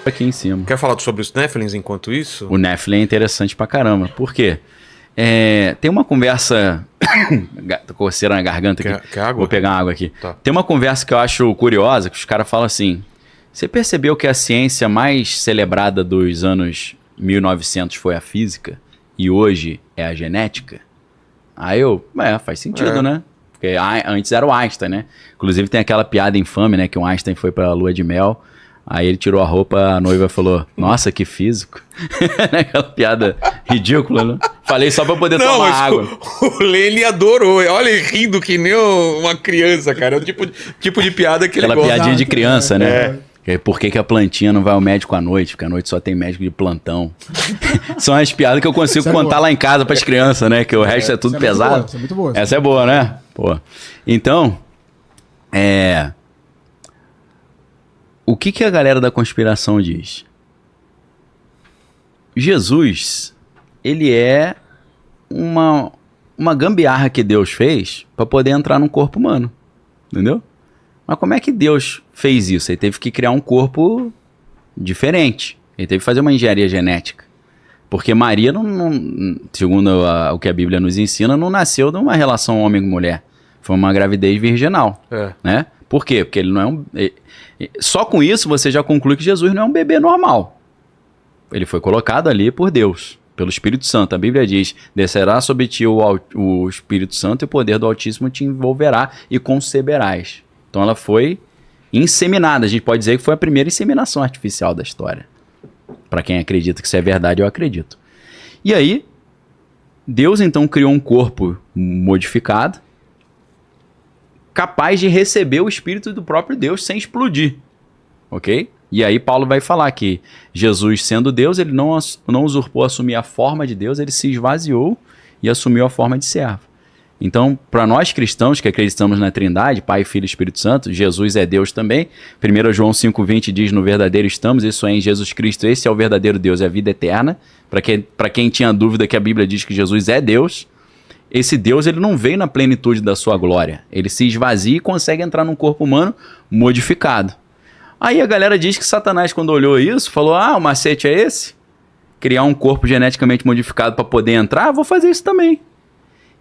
aqui em cima. Quer falar sobre os Nephilims enquanto isso? O Nephilim é interessante pra caramba. Por quê? Tem uma conversa... Tô coceira na garganta aqui. Quer água? Vou pegar água aqui. Tá. Tem uma conversa que eu acho curiosa, que os caras falam assim... Você percebeu que a ciência mais celebrada dos anos 1900 foi a física? E hoje é a genética? Aí faz sentido, né? Porque antes era o Einstein, né? Inclusive tem aquela piada infame, né? Que o Einstein foi pra lua de mel... Aí ele tirou a roupa, a noiva falou, nossa, que físico. Aquela piada ridícula, né? Falei só pra poder tomar água. O Lene adorou. Olha ele rindo que nem uma criança, cara. É o tipo de piada que ele gosta. Aquela piadinha de criança, né? Por que a plantinha não vai ao médico à noite? Porque à noite só tem médico de plantão. São as piadas que eu consigo contar lá em casa pras crianças, né? Que o resto é tudo pesado. Essa é muito boa. Essa é boa, né? Pô. Então, o que a galera da conspiração diz? Jesus, ele é uma gambiarra que Deus fez para poder entrar num corpo humano, entendeu? Mas como é que Deus fez isso? Ele teve que criar um corpo diferente. Ele teve que fazer uma engenharia genética. Porque Maria, segundo o que a Bíblia nos ensina, não nasceu de uma relação homem-mulher. Foi uma gravidez virginal, né? Por quê? Porque ele não é um... Só com isso você já conclui que Jesus não é um bebê normal. Ele foi colocado ali por Deus, pelo Espírito Santo. A Bíblia diz, descerá sobre ti o Espírito Santo e o poder do Altíssimo te envolverá e conceberás. Então ela foi inseminada. A gente pode dizer que foi a primeira inseminação artificial da história. Para quem acredita que isso é verdade, eu acredito. E aí, Deus então criou um corpo modificado, capaz de receber o Espírito do próprio Deus sem explodir, ok? E aí Paulo vai falar que Jesus, sendo Deus, ele não usurpou assumir a forma de Deus, ele se esvaziou e assumiu a forma de servo. Então, para nós cristãos que acreditamos na Trindade, Pai, Filho e Espírito Santo, Jesus é Deus também. 1 João 5,20 diz, no verdadeiro estamos, isso é em Jesus Cristo, esse é o verdadeiro Deus, é a vida eterna. Para quem tinha dúvida que a Bíblia diz que Jesus é Deus, esse Deus ele não veio na plenitude da sua glória. Ele se esvazia e consegue entrar num corpo humano modificado. Aí a galera diz que Satanás, quando olhou isso, falou, o macete é esse? Criar um corpo geneticamente modificado para poder entrar? Vou fazer isso também.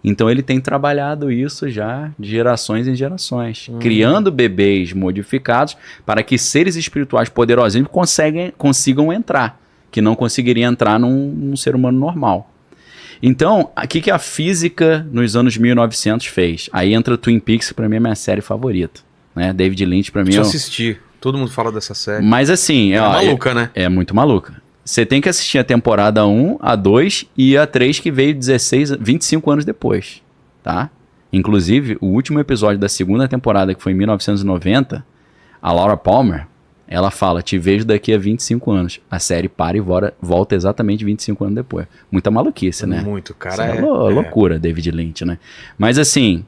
Então ele tem trabalhado isso já de gerações em gerações. Criando bebês modificados para que seres espirituais poderosinhos consigam entrar. Que não conseguiriam entrar num ser humano normal. Então, o que a física nos anos 1900 fez? Aí entra Twin Peaks, que pra mim é minha série favorita. Né? David Lynch, pra mim... Eu assisti. Todo mundo fala dessa série. Mas assim... maluca, né? É muito maluca. Você tem que assistir a temporada 1, a 2 e a 3, que veio 25 anos depois. Tá? Inclusive, o último episódio da segunda temporada, que foi em 1990, a Laura Palmer... Ela fala, te vejo daqui a 25 anos. A série para e volta exatamente 25 anos depois. Muita maluquice, né? Muito, cara. Isso é loucura, David Lynch, né? Mas assim,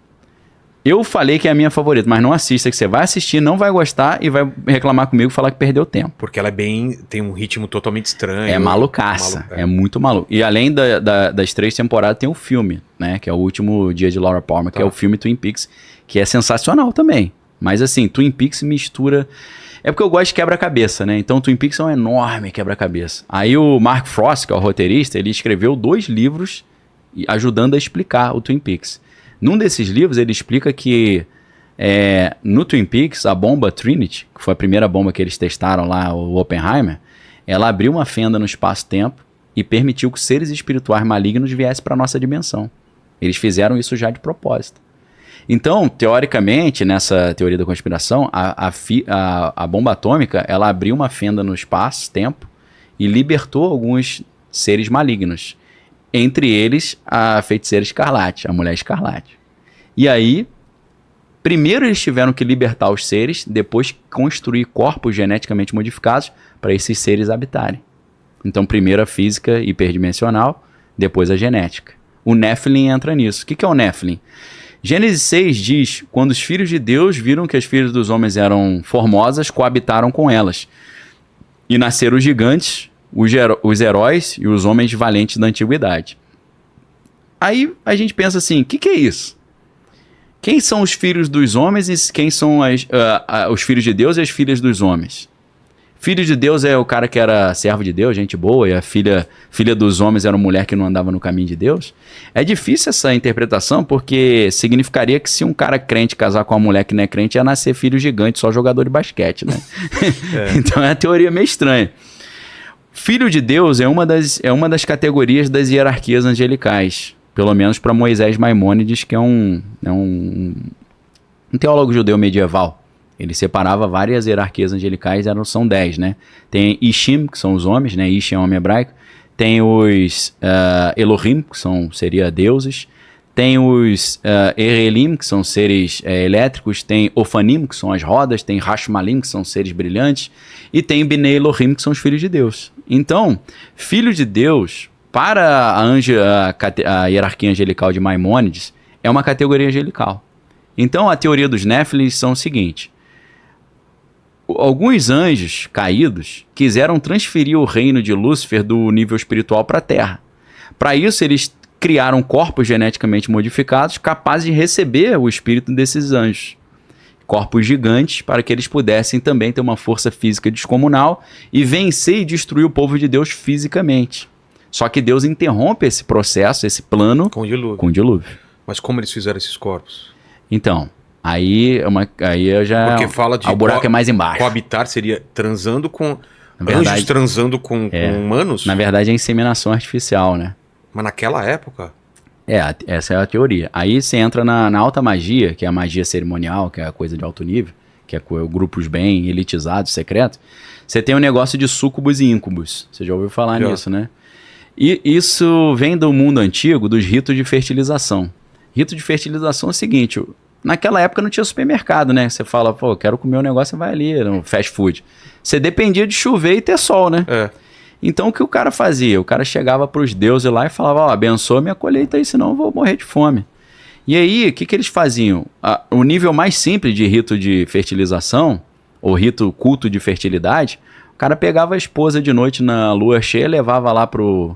eu falei que é a minha favorita, mas não assista, que você vai assistir, não vai gostar e vai reclamar comigo e falar que perdeu tempo. Porque ela tem um ritmo totalmente estranho. É malucaça, é muito maluco. E além das 3 temporadas, tem o filme, né? Que é o último dia de Laura Palmer, que é o filme Twin Peaks, que é sensacional também. Mas assim, Twin Peaks mistura... É porque eu gosto de quebra-cabeça, né? Então Twin Peaks é um enorme quebra-cabeça. Aí o Mark Frost, que é o roteirista, ele escreveu 2 livros ajudando a explicar o Twin Peaks. Num desses livros ele explica que no Twin Peaks, a bomba Trinity, que foi a primeira bomba que eles testaram lá, o Oppenheimer, ela abriu uma fenda no espaço-tempo e permitiu que seres espirituais malignos viessem para a nossa dimensão. Eles fizeram isso já de propósito. Então, teoricamente, nessa teoria da conspiração, a bomba atômica, ela abriu uma fenda no espaço-tempo e libertou alguns seres malignos. Entre eles, a feiticeira escarlate, a mulher escarlate. E aí, primeiro eles tiveram que libertar os seres, depois construir corpos geneticamente modificados para esses seres habitarem. Então, primeiro a física hiperdimensional, depois a genética. O Nephilim entra nisso. O que é o Nephilim? Gênesis 6 diz, quando os filhos de Deus viram que as filhas dos homens eram formosas, coabitaram com elas. E nasceram os gigantes, os heróis e os homens valentes da antiguidade. Aí a gente pensa assim, o que é isso? Quem são os filhos dos homens e quem são os filhos de Deus e as filhas dos homens? Filho de Deus é o cara que era servo de Deus, gente boa, e a filha dos homens era uma mulher que não andava no caminho de Deus. É difícil essa interpretação, porque significaria que se um cara crente casar com uma mulher que não é crente, ia nascer filho gigante, só jogador de basquete, né? Então é uma teoria meio estranha. Filho de Deus é uma das categorias das hierarquias angelicais, pelo menos para Moisés Maimônides, que é um teólogo judeu medieval. Ele separava várias hierarquias angelicais, são 10, né? Tem Ishim, que são os homens, né? Ish é homem hebraico. Tem os Elohim, que seria deuses. Tem os Erelim, que são seres elétricos. Tem Ofanim, que são as rodas. Tem Hashmalim, que são seres brilhantes. E tem Bnei Elohim, que são os filhos de Deus. Então, filho de Deus, para a hierarquia angelical de Maimônides, é uma categoria angelical. Então, a teoria dos Néfilim são o seguinte: alguns anjos caídos quiseram transferir o reino de Lúcifer do nível espiritual para a Terra. Para isso, eles criaram corpos geneticamente modificados capazes de receber o espírito desses anjos. Corpos gigantes, para que eles pudessem também ter uma força física descomunal e vencer e destruir o povo de Deus fisicamente. Só que Deus interrompe esse processo, esse plano, com o dilúvio. Mas como eles fizeram esses corpos? Então, aí eu já... Porque fala de... O buraco é mais embaixo. Coabitar seria transando com... Anjos transando com humanos? Na verdade é inseminação artificial, né? Mas naquela época... Essa é a teoria. Aí você entra na alta magia, que é a magia cerimonial, que é a coisa de alto nível, que é grupos bem elitizados, secretos. Você tem um negócio de súcubos e íncubos. Você já ouviu falar nisso, né? E isso vem do mundo antigo, dos ritos de fertilização. Rito de fertilização é o seguinte: naquela época não tinha supermercado, né? Você fala, pô, quero comer um negócio, você vai ali no fast food. Você dependia de chover e ter sol, né? Então o que o cara fazia? O cara chegava para os deuses lá e falava, ó, abençoa minha colheita aí, senão eu vou morrer de fome. E aí, o que eles faziam? O nível mais simples de rito de fertilização, ou rito culto de fertilidade, o cara pegava a esposa de noite na lua cheia, levava lá pro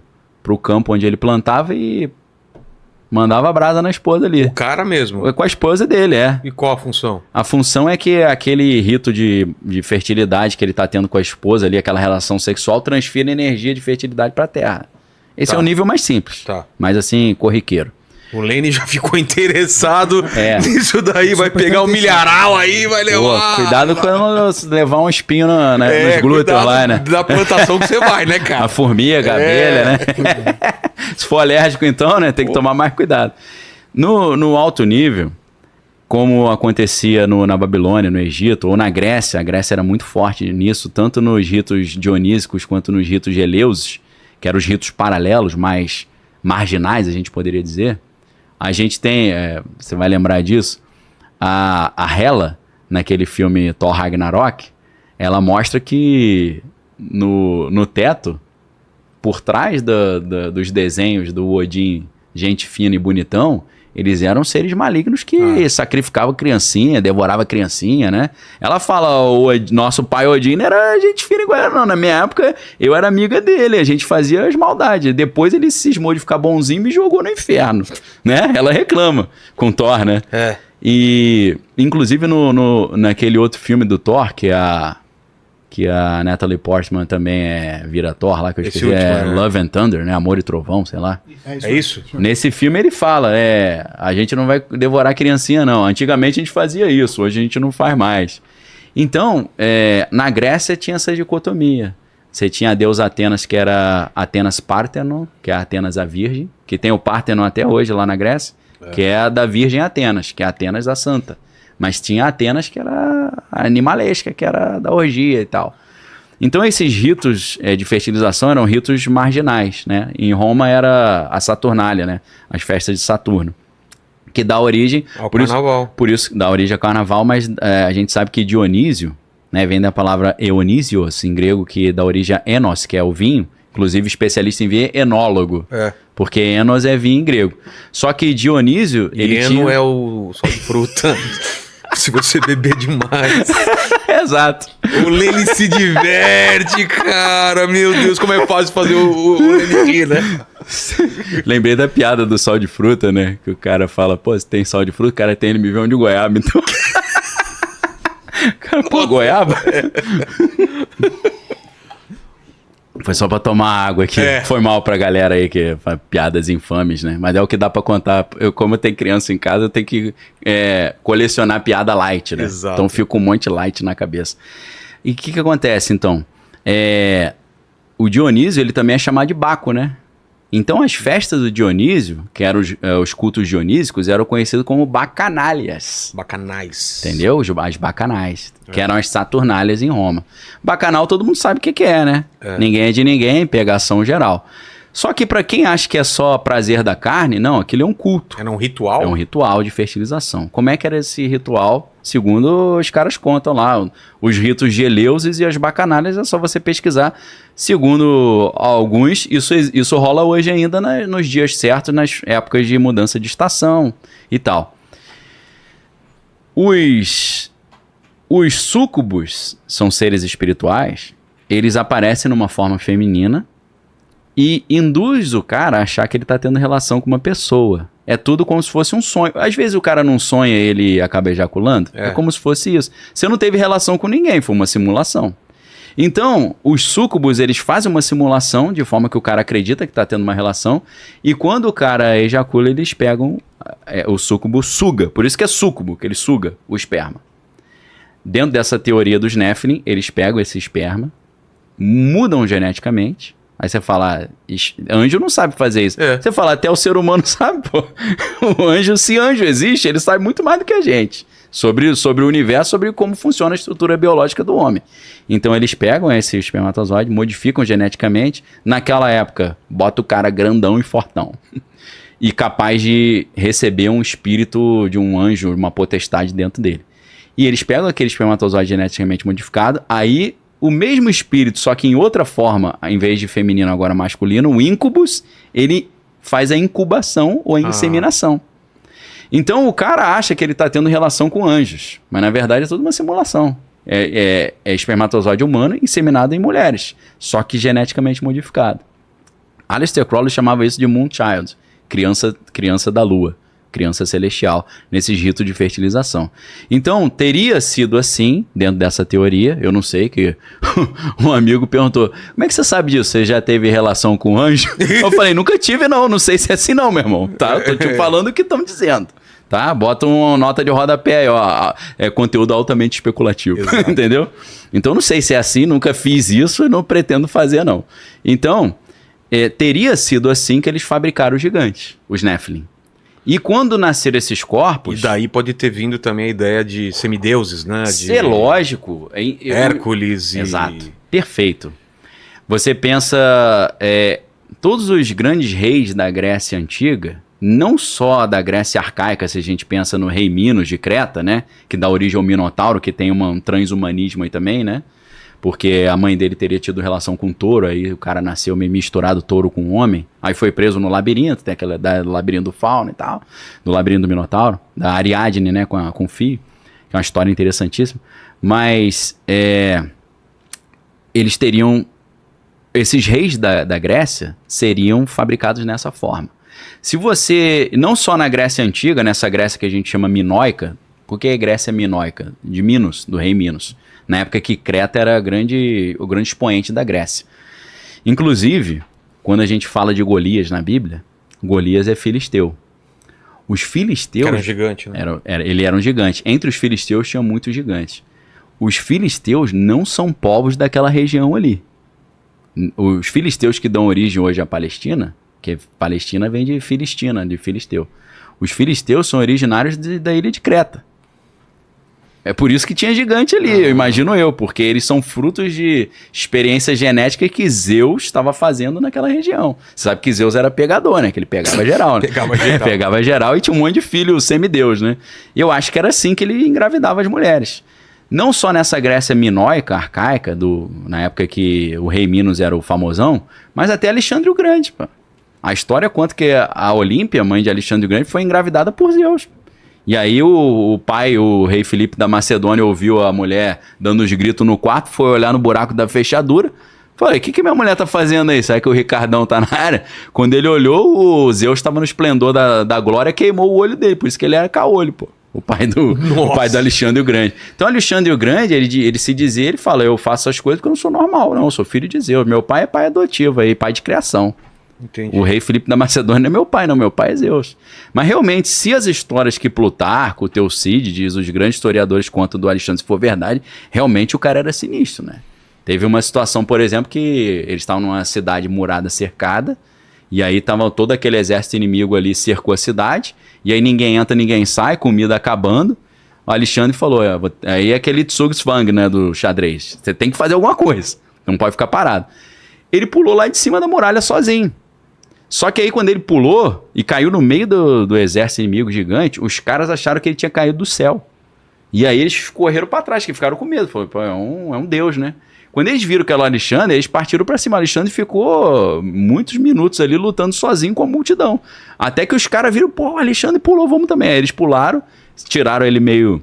campo onde ele plantava e mandava brasa na esposa ali. O cara mesmo? Com a esposa dele, E qual a função? A função é que aquele rito de fertilidade que ele tá tendo com a esposa ali, aquela relação sexual, transfira energia de fertilidade pra terra. Esse é o nível mais simples. Mas assim, corriqueiro. O Lene já ficou interessado nisso daí, vai pegar um milharal aí, vai levar... Pô, cuidado quando levar um espinho nos glúteos lá, né? Da plantação que você vai, né, cara? A formiga, a abelha, né? Se for alérgico então, né, tem que tomar mais cuidado. No alto nível, como acontecia na Babilônia, no Egito, ou na Grécia, a Grécia era muito forte nisso, tanto nos ritos dionísicos quanto nos ritos de Eleusis, que eram os ritos paralelos, mais marginais, a gente poderia dizer. A gente tem, você vai lembrar disso, a Hela, naquele filme Thor Ragnarok, ela mostra que no teto, por trás dos desenhos do Odin, gente fina e bonitão, eles eram seres malignos que sacrificavam criancinha, devoravam criancinha, né? Ela fala, o nosso pai Odin era gente fina igual ela. Não, na minha época, eu era amiga dele, a gente fazia as maldades. Depois ele cismou de ficar bonzinho e me jogou no inferno, né? Ela reclama com Thor, né? E, inclusive, naquele outro filme do Thor, que a Natalie Portman também vira Thor lá, que eu esqueci, Love and Thunder, né? Amor e Trovão, sei lá. É isso? Nesse filme ele fala, a gente não vai devorar criancinha não, antigamente a gente fazia isso, hoje a gente não faz mais. Então, na Grécia tinha essa dicotomia. Você tinha a deusa Atenas, que era Atenas Parthenon, que é a Atenas a Virgem, que tem o Parthenon até hoje lá na Grécia, que é a da Virgem Atenas, que é Atenas a Santa. Mas tinha Atenas que era animalesca, que era da orgia e tal. Então esses ritos de fertilização eram ritos marginais, né? Em Roma era a Saturnália, né? As festas de Saturno. Que dá origem... ao carnaval. Por isso dá origem ao carnaval, mas a gente sabe que Dionísio, né, vem da palavra Eonisios, em grego, que dá origem a Enos, que é o vinho. Inclusive, especialista em vinho é enólogo. Porque Enos é vinho em grego. Só que Dionísio... Eno é o sal de fruta... Se você beber demais. Exato. O Lene se diverte, cara. Meu Deus, como é fácil fazer o Lene rir, né? Lembrei da piada do sal de fruta, né? Que o cara fala, pô, se tem sal de fruta, o cara tem, ele me vê um de goiaba, então... Cara, pô, goiaba? Foi só pra tomar água aqui. Foi mal pra galera aí que faz piadas infames, né? Mas é o que dá pra contar. Como eu tenho criança em casa, eu tenho que colecionar piada light, né? Exato. Então fica um monte light na cabeça. E o que acontece, então? O Dionísio, ele também é chamado de Baco, né? Então as festas do Dionísio, que eram os cultos dionísicos, eram conhecidos como bacanalias. Bacanais. Entendeu? As bacanais, que eram as saturnálias em Roma. Bacanal todo mundo sabe o que é, né? Ninguém é de ninguém, pegação geral. Só que pra quem acha que é só prazer da carne, não, aquilo é um culto. Era um ritual? É um ritual de fertilização. Como é que era esse ritual? Segundo os caras contam lá, os ritos de Eleusis e as bacanalias, é só você pesquisar. Segundo alguns, isso rola hoje ainda nos dias certos, nas épocas de mudança de estação e tal. Os súcubos são seres espirituais, eles aparecem numa forma feminina e induz o cara a achar que ele está tendo relação com uma pessoa. É tudo como se fosse um sonho. Às vezes o cara não sonha e ele acaba ejaculando. É como se fosse isso. Você não teve relação com ninguém, foi uma simulação. Então, os súcubos, eles fazem uma simulação de forma que o cara acredita que está tendo uma relação, e quando o cara ejacula, eles pegam, o súcubo suga. Por isso que é súcubo, que ele suga o esperma. Dentro dessa teoria dos Nephilim, eles pegam esse esperma, mudam geneticamente. Aí você fala, anjo não sabe fazer isso. Você fala, até o ser humano sabe, pô. O anjo, se anjo existe, ele sabe muito mais do que a gente. Sobre o universo, sobre como funciona a estrutura biológica do homem. Então eles pegam esse espermatozoide, modificam geneticamente. Naquela época, bota o cara grandão e fortão. E capaz de receber um espírito de um anjo, uma potestade dentro dele. E eles pegam aquele espermatozoide geneticamente modificado, aí o mesmo espírito, só que em outra forma, em vez de feminino, agora masculino, o incubus, ele faz a incubação ou a inseminação. Então o cara acha que ele está tendo relação com anjos, mas na verdade é tudo uma simulação. É espermatozoide humano inseminado em mulheres, só que geneticamente modificado. Aleister Crowley chamava isso de Moonchild, criança da lua, criança celestial, nesse rito de fertilização. Então, teria sido assim, dentro dessa teoria, eu não sei, que um amigo perguntou, como é que você sabe disso? Você já teve relação com anjo? Eu falei, nunca tive não sei se é assim não, meu irmão, tá? Eu tô te falando o que estão dizendo, tá? Bota uma nota de rodapé aí, ó, é conteúdo altamente especulativo, entendeu? Então, não sei se é assim, nunca fiz isso e não pretendo fazer não. Então, teria sido assim que eles fabricaram os gigantes, os Nephilim. E quando nasceram esses corpos... E daí pode ter vindo também a ideia de semideuses, né? É lógico. Hércules e... Exato. Perfeito. Você pensa... todos os grandes reis da Grécia Antiga, não só da Grécia Arcaica, se a gente pensa no rei Minos de Creta, né? Que dá origem ao Minotauro, que tem um transhumanismo aí também, né? Porque a mãe dele teria tido relação com um touro, aí o cara nasceu meio misturado touro com homem, aí foi preso no labirinto, tem aquele do labirinto do Fauno e tal, do labirinto do Minotauro, da Ariadne, né, com o filho, que é uma história interessantíssima, mas eles teriam, esses reis da Grécia seriam fabricados dessa forma. Se você, não só na Grécia Antiga, nessa Grécia que a gente chama minoica, porque é Grécia minoica, de Minos, do rei Minos, na época que Creta era o grande expoente da Grécia. Inclusive, quando a gente fala de Golias na Bíblia, Golias é filisteu. Os filisteus... Era um gigante, né? Ele era um gigante. Entre os filisteus tinha muitos gigantes. Os filisteus não são povos daquela região ali. Os filisteus que dão origem hoje à Palestina, que Palestina vem de Filistina, de filisteu. Os filisteus são originários da ilha de Creta. É por isso que tinha gigante ali, eu imagino porque eles são frutos de experiência genética que Zeus estava fazendo naquela região. Você sabe que Zeus era pegador, né? Que ele pegava geral, né? Pegava geral e tinha um monte de filho semideus, né? E eu acho que era assim que ele engravidava as mulheres. Não só nessa Grécia minoica, arcaica, na época que o rei Minos era o famosão, mas até Alexandre o Grande, pô. A história conta que a Olímpia, mãe de Alexandre o Grande, foi engravidada por Zeus. E aí o pai, o rei Filipe da Macedônia, ouviu a mulher dando os gritos no quarto, foi olhar no buraco da fechadura. Falei, o que minha mulher tá fazendo aí? Será que o Ricardão tá na área? Quando ele olhou, o Zeus estava no esplendor da glória, queimou o olho dele, por isso que ele era caolho, pô. o pai do Alexandre o Grande. Então, Alexandre o Grande, ele se dizia, ele fala, eu faço as coisas porque eu não sou normal, não, eu sou filho de Zeus. Meu pai é pai adotivo, aí, pai de criação. Entendi. O rei Filipe da Macedônia não é meu pai, não, meu pai é Zeus. Mas realmente, se as histórias que Plutarco, o Teucídides, diz, os grandes historiadores contam do Alexandre, se for verdade, realmente o cara era sinistro, né? Teve uma situação, por exemplo, que eles estavam numa cidade murada, cercada, e aí tava todo aquele exército inimigo ali, cercou a cidade, e aí ninguém entra, ninguém sai, comida acabando. O Alexandre falou, aí é aquele Zugzwang, né, do xadrez. Você tem que fazer alguma coisa, não pode ficar parado. Ele pulou lá de cima da muralha sozinho. Só que aí quando ele pulou e caiu no meio do exército inimigo gigante, os caras acharam que ele tinha caído do céu. E aí eles correram pra trás, que ficaram com medo. Falaram, pô, é um deus, né? Quando eles viram que era o Alexandre, eles partiram pra cima. O Alexandre ficou muitos minutos ali lutando sozinho com a multidão. Até que os caras viram, pô, o Alexandre pulou, vamos também. Aí eles pularam, tiraram ele meio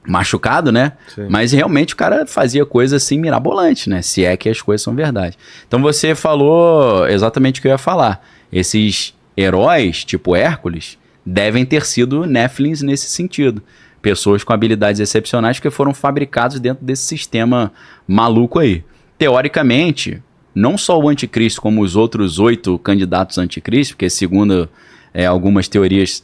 machucado, né? Sim. Mas realmente o cara fazia coisa assim mirabolante, né? Se é que as coisas são verdade. Então você falou exatamente o que eu ia falar. Esses heróis, tipo Hércules, devem ter sido Néfilins nesse sentido. Pessoas com habilidades excepcionais que foram fabricados dentro desse sistema maluco aí. Teoricamente, não só o anticristo, como os outros 8 candidatos anticristo, porque segundo algumas teorias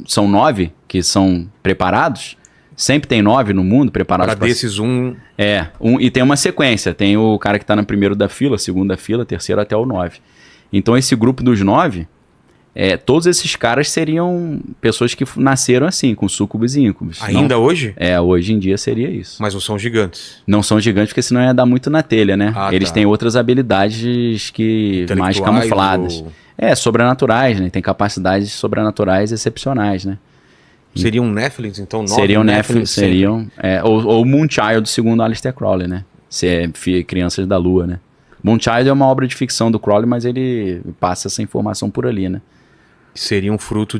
são 9 que são preparados. Sempre tem 9 no mundo preparados para desses e tem uma sequência. Tem o cara que está no primeiro da fila, segunda fila, terceiro até o 9. Então esse grupo dos 9, todos esses caras seriam pessoas que nasceram assim, com súcubos e íncubos. Ainda hoje? Hoje em dia seria isso. Mas não são gigantes? Não são gigantes porque senão ia dar muito na telha, né? Eles têm outras habilidades mais camufladas. Sobrenaturais, né? Tem capacidades sobrenaturais excepcionais, né? Seriam Néfilins, então? 9 seriam Néfilins, seriam... ou Moonchild, segundo Aleister Crowley, né? Se é Crianças da Lua, né? Moonchild é uma obra de ficção do Crowley, mas ele passa essa informação por ali, né? Seria um fruto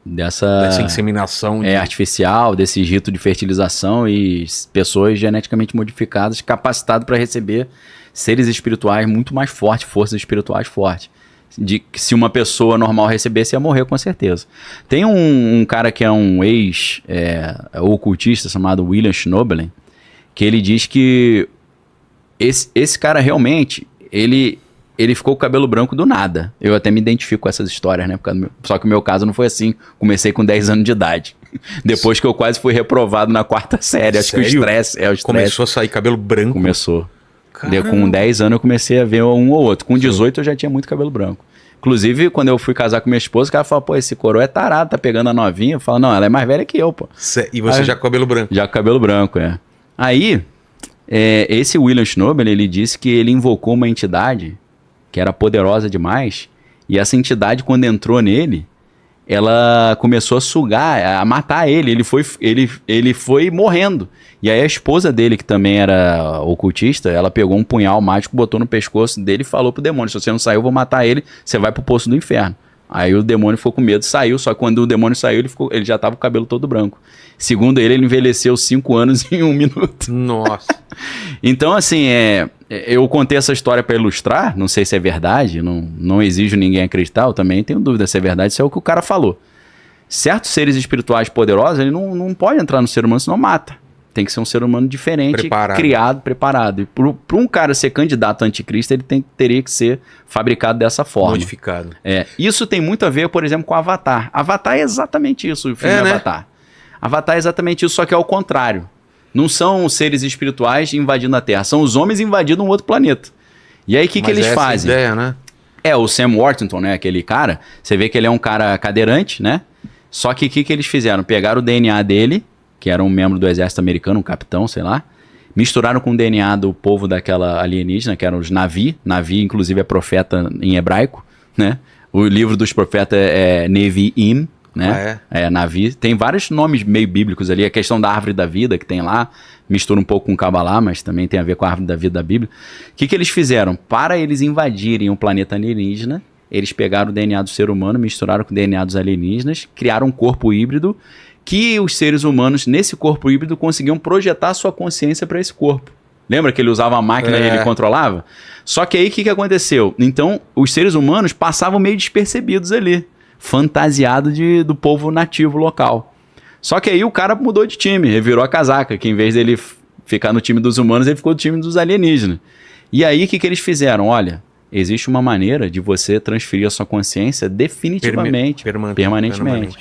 dessa inseminação artificial, desse rito de fertilização e pessoas geneticamente modificadas, capacitadas para receber seres espirituais muito mais fortes, forças espirituais fortes. Se uma pessoa normal recebesse, ia morrer com certeza. Tem um cara que é um ocultista chamado William Schnoebelen, que ele diz que esse cara realmente, ele ficou com o cabelo branco do nada. Eu até me identifico com essas histórias, né? Só que o meu caso não foi assim. Comecei com 10 anos de idade. Depois que eu quase fui reprovado na 4ª série. Acho que o estresse... Começou a sair cabelo branco? Começou. Com 10 anos eu comecei a ver um ou outro. Com 18 eu já tinha muito cabelo branco. Inclusive, quando eu fui casar com minha esposa, o cara falou, pô, esse coroa é tarado, tá pegando a novinha. Eu falo, não, ela é mais velha que eu, pô. E você já com cabelo branco? Já com cabelo branco, Aí, esse William Schnoebelen, ele disse que ele invocou uma entidade que era poderosa demais, e essa entidade, quando entrou nele, ela começou a sugar, a matar ele. Ele foi morrendo. E aí a esposa dele, que também era ocultista, ela pegou um punhal mágico, botou no pescoço dele e falou pro demônio, se você não sair, eu vou matar ele, você vai pro poço do inferno. Aí o demônio ficou com medo, saiu, só que quando o demônio saiu, ele já tava com o cabelo todo branco. Segundo ele envelheceu 5 anos em 1 minuto. Nossa. Então, assim, eu contei essa história para ilustrar, não sei se é verdade, não exijo ninguém acreditar, eu também tenho dúvida se é verdade, isso é o que o cara falou. Certos seres espirituais poderosos, ele não pode entrar no ser humano, senão mata. Tem que ser um ser humano diferente, criado, preparado. E para um cara ser candidato a anticristo, ele teria que ser fabricado dessa forma. Modificado. Isso tem muito a ver, por exemplo, com Avatar. Avatar é exatamente isso, o filme né? Avatar. Avatar é exatamente isso, só que é ao contrário. Não são os seres espirituais invadindo a Terra, são os homens invadindo um outro planeta. E aí o que eles fazem? Ideia, né? O Sam Worthington, né, aquele cara, você vê que ele é um cara cadeirante, né? Só que o que eles fizeram? Pegaram o DNA dele, que era um membro do exército americano, um capitão, sei lá, misturaram com o DNA do povo daquela alienígena, que eram os Navi. Navi, inclusive, é profeta em hebraico, né? O livro dos profetas é Nevi'im, né? Navi. Tem vários nomes meio bíblicos ali. A questão da árvore da vida que tem lá, mistura um pouco com Kabbalah, mas também tem a ver com a árvore da vida da Bíblia. O que eles fizeram? Para eles invadirem o planeta alienígena, eles pegaram o DNA do ser humano, misturaram com o DNA dos alienígenas, criaram um corpo híbrido que os seres humanos, nesse corpo híbrido, conseguiam projetar sua consciência para esse corpo. Lembra que ele usava a máquina e ele controlava? Só que aí o que aconteceu? Então, os seres humanos passavam meio despercebidos ali. fantasiado do povo nativo local. Só que aí o cara mudou de time, ele virou a casaca, que em vez dele ficar no time dos humanos, ele ficou no time dos alienígenas. E aí o que eles fizeram? Olha, existe uma maneira de você transferir a sua consciência definitivamente, permanentemente.